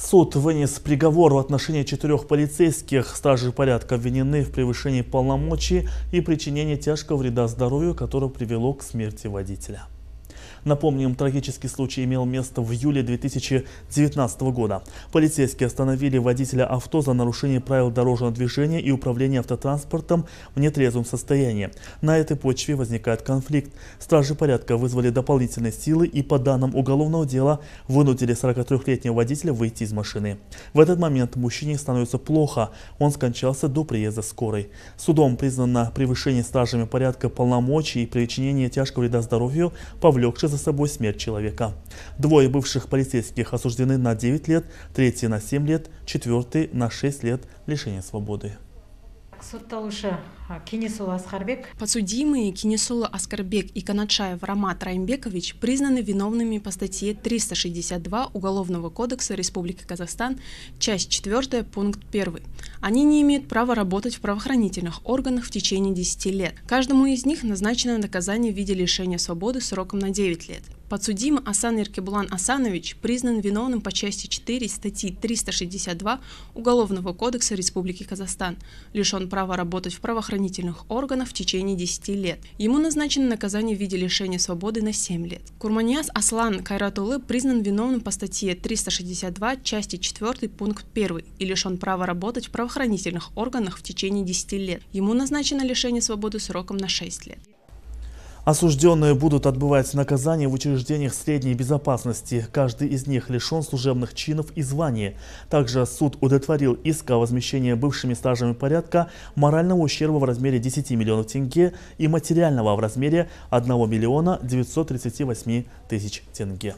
Суд вынес приговор в отношении 4 полицейских. Стражи порядка обвинены в превышении полномочий и причинении тяжкого вреда здоровью, которое привело к смерти водителя. Напомним, трагический случай имел место в июле 2019 года. Полицейские остановили водителя авто за нарушение правил дорожного движения и управления автотранспортом в нетрезвом состоянии. На этой почве возникает конфликт. Стражи порядка вызвали дополнительные силы и по данным уголовного дела вынудили 43-летнего водителя выйти из машины. В этот момент мужчине становится плохо. Он скончался до приезда скорой. Судом признано превышение стражами порядка полномочий и причинение тяжкого вреда здоровью, повлекшее за собой смерть человека. Двое бывших полицейских осуждены на 9 лет, третий на 7 лет, четвертый на 6 лет лишения свободы. Подсудимые Кенесулы Аскарбек и Каначаев Рамат Раймбекович признаны виновными по статье 362 Уголовного кодекса Республики Казахстан, часть 4, пункт 1. Они не имеют права работать в правоохранительных органах в течение 10 лет. Каждому из них назначено наказание в виде лишения свободы сроком на 9 лет. Подсудимый Асан Еркебулан Асанович признан виновным по части 4 статьи 362 Уголовного кодекса Республики Казахстан, лишен права работать в правоохранительных органах в течение 10 лет. Ему назначено наказание в виде лишения свободы на 7 лет. Курманияз Аслан Кайратулы признан виновным по статье 362 части 4 пункт 1 и лишен права работать в правоохранительных органах в течение 10 лет. Ему назначено лишение свободы сроком на 6 лет. Осужденные будут отбывать наказание в учреждениях средней безопасности. Каждый из них лишен служебных чинов и званий. Также суд удовлетворил иск о возмещении бывшими стражами порядка морального ущерба в размере 10 миллионов тенге и материального в размере 1 миллиона 938 тысяч тенге.